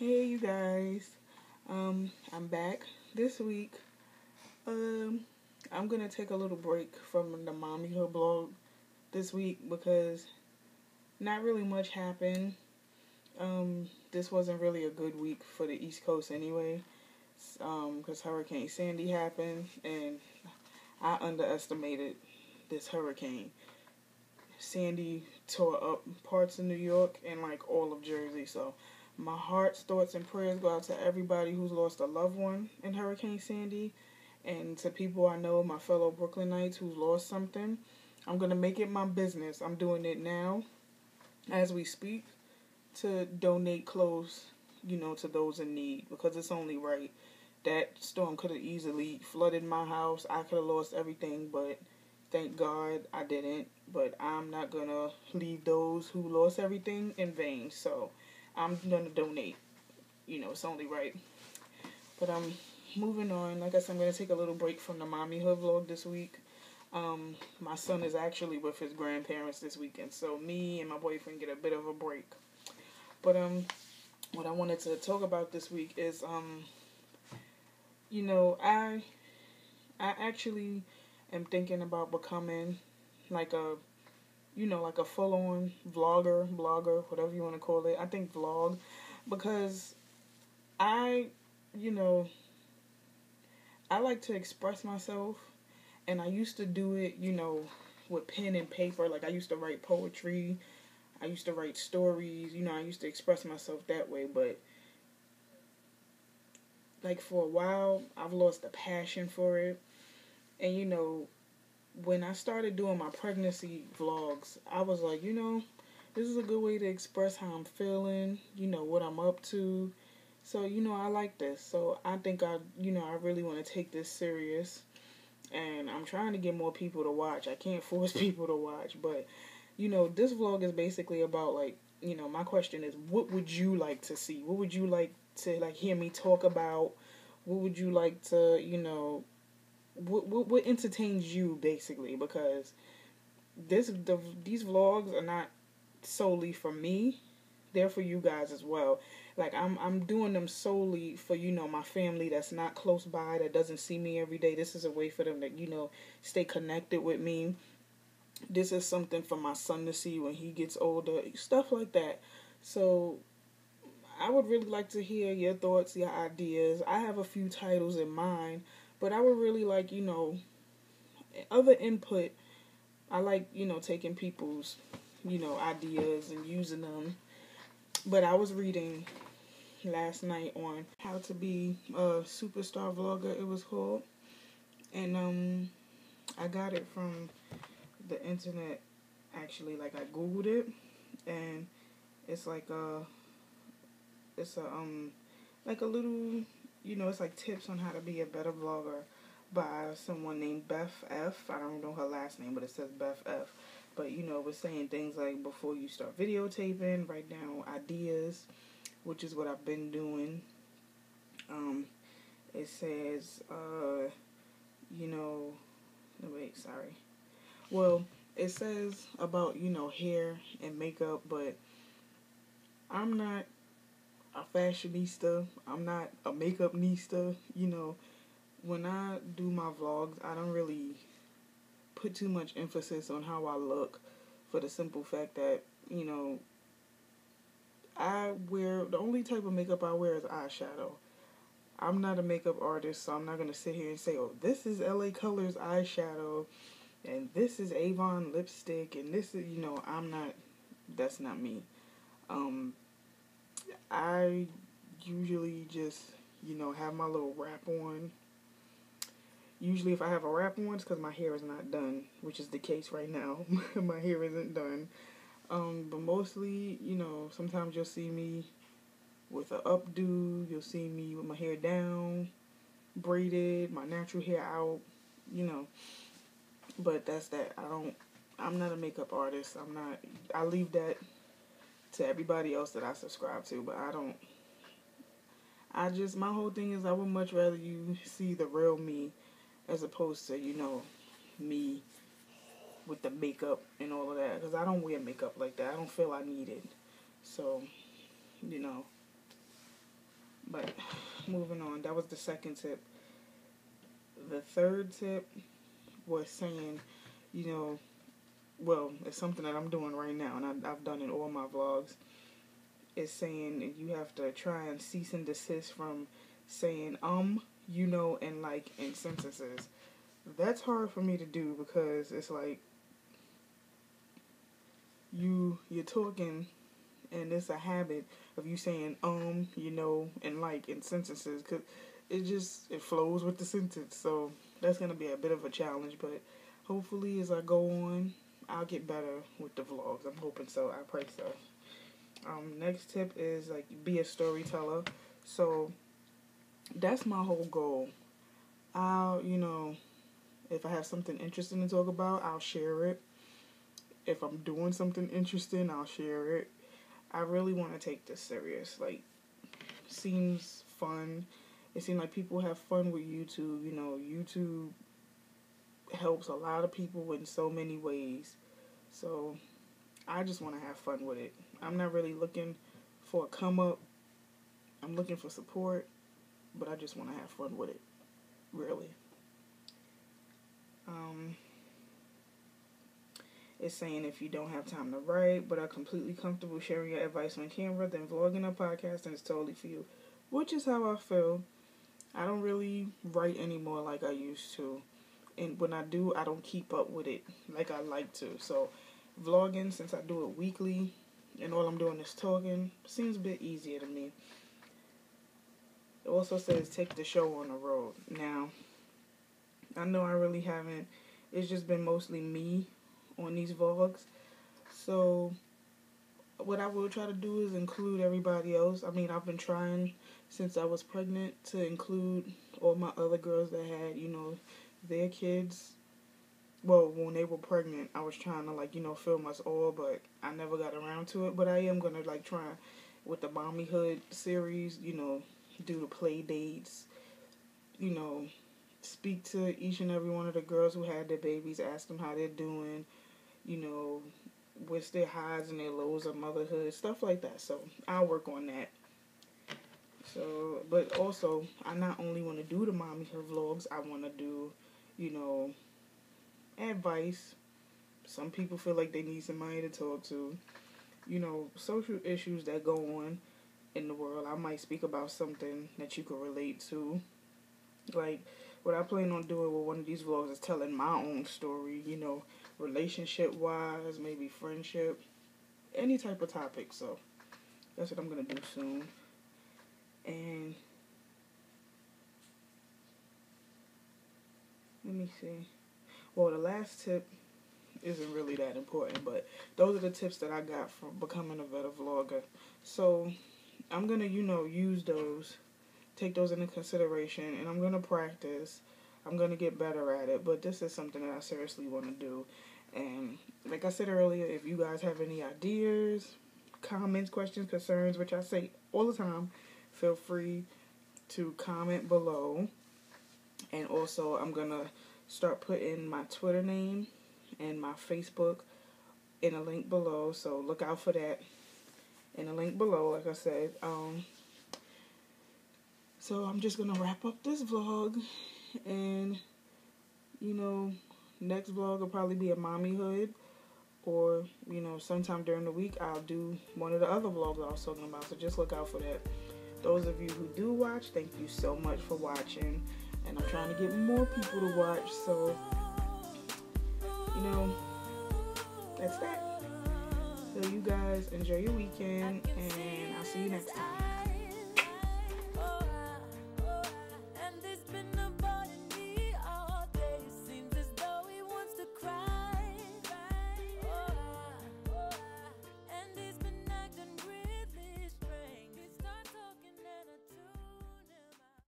Hey, you guys. I'm back this week. Um, I'm gonna take a little break from the mommyhood blog this week because not really much happened. This wasn't really a good week for the East Coast anyway. Because Hurricane Sandy happened and I underestimated this hurricane. Sandy tore up parts of New York and like all of Jersey. So my hearts, thoughts, and prayers go out to everybody who's lost a loved one in Hurricane Sandy, and to people I know, my fellow Brooklynites who's lost something. I'm gonna make it my business. I'm doing it now as we speak to donate clothes, to those in need because it's only right. That storm could have easily flooded my house. I could have lost everything, but thank God I didn't. But I'm not gonna leave those who lost everything in vain. So I'm gonna donate. It's only right. But I'm moving on. Like I said, I'm gonna take a little break from the mommyhood vlog this week. My son is actually with his grandparents this weekend, so me and my boyfriend get a bit of a break. But what I wanted to talk about this week is I actually am thinking about becoming like a full on blogger, whatever you want to call it. I think vlog because I, you know, I like to express myself and I used to do it, with pen and paper. Like I used to write poetry, I used to write stories, I used to express myself that way, but like for a while I've lost the passion for it. And when I started doing my pregnancy vlogs, I was like, this is a good way to express how I'm feeling, what I'm up to. So, I like this. So I think I really want to take this serious. And I'm trying to get more people to watch. I can't force people to watch. But, this vlog is basically about, like, my question is, what would you like to see? What would you like to, like, hear me talk about? What would you like to, what entertains you basically, because these vlogs are not solely for me, they're for you guys as well. Like I'm doing them solely for my family that's not close by, that doesn't see me every day. This is a way for them to stay connected with me. This is something for my son to see when he gets older, stuff like that. So I would really like to hear your thoughts, your ideas. I have a few titles in mind, but I would really like other input. I like, taking people's, ideas and using them. But I was reading last night on how to be a superstar vlogger, it was called. And I got it from the internet, actually. Like I Googled it, and it's like like a little, it's like tips on how to be a better vlogger by someone named Beth F. I don't know her last name, but it says Beth F. But it was saying things like before you start videotaping, write down ideas, which is what I've been doing. It says, no, wait, sorry. Well, it says about, hair and makeup, but I'm not a fashionista. I'm not a makeup nista. When I do my vlogs, I don't really put too much emphasis on how I look, for the simple fact that, the only type of makeup I wear is eyeshadow. I'm not a makeup artist, so I'm not going to sit here and say, oh, this is LA Colors eyeshadow, and this is Avon lipstick, and this is, that's not me. I usually just, have my little wrap on. Usually if I have a wrap on, it's because my hair is not done, which is the case right now. My hair isn't done. But mostly, sometimes you'll see me with a updo. You'll see me with my hair down, braided, my natural hair out, you know. But that's that. I'm not a makeup artist. I leave that to everybody else that I subscribe to, but my whole thing is I would much rather you see the real me as opposed to, me with the makeup and all of that. Because I don't wear makeup like that. I don't feel I need it. So, you know, But moving on, that was the second tip. The third tip was saying, you know, well, it's something that I'm doing right now, and I've done in all my vlogs. It's saying you have to try and cease and desist from saying you know, and like in sentences. That's hard for me to do because it's like you're talking, and it's a habit of you saying you know, and like in sentences, because it flows with the sentence. So that's gonna be a bit of a challenge, but hopefully as I go on, I'll get better with the vlogs. I'm hoping so. I pray so. Next tip is like be a storyteller. So that's my whole goal. I'll, if I have something interesting to talk about, I'll share it. If I'm doing something interesting, I'll share it. I really want to take this serious. Like, seems fun. It seems like people have fun with YouTube. YouTube helps a lot of people in so many ways. So I just want to have fun with it. I'm not really looking for a come up. I'm looking for support, but I just want to have fun with it. Really. It's saying if you don't have time to write, but are completely comfortable sharing your advice on camera, then vlogging or podcasting is totally for you. Which is how I feel. I don't really write anymore like I used to. And when I do, I don't keep up with it like I like to. So vlogging, since I do it weekly, and all I'm doing is talking, seems a bit easier to me. It also says take the show on the road. Now, I know I really haven't. It's just been mostly me on these vlogs. So what I will try to do is include everybody else. I mean, I've been trying since I was pregnant to include all my other girls that had, their kids. Well, when they were pregnant, I was trying to, film us all, but I never got around to it. But I am going to, try with the Mommyhood series, do the play dates, speak to each and every one of the girls who had their babies, ask them how they're doing, what's their highs and their lows of motherhood, stuff like that. So I'll work on that. So, but also, I not only want to do the Mommyhood vlogs, I want to do, advice. Some people feel like they need somebody to talk to. Social issues that go on in the world. I might speak about something that you can relate to. Like, what I plan on doing with one of these vlogs is telling my own story, relationship-wise, maybe friendship, any type of topic. So, that's what I'm going to do soon. And, let me see. Well, the last tip isn't really that important, but those are the tips that I got from becoming a better vlogger. So, I'm going to, use those, take those into consideration, and I'm going to practice. I'm going to get better at it, but this is something that I seriously want to do. And like I said earlier, if you guys have any ideas, comments, questions, concerns, which I say all the time, feel free to comment below. And also, I'm going to start putting my Twitter name and my Facebook in a link below, so look out for that in a link below, like I said. So I'm just going to wrap up this vlog, and, next vlog will probably be a Mommyhood, or, sometime during the week I'll do one of the other vlogs I was talking about, so just look out for that. Those of you who do watch, thank you so much for watching, and I'm trying to get more people to watch, so, that's that. So you guys enjoy your weekend, and I'll see you next time.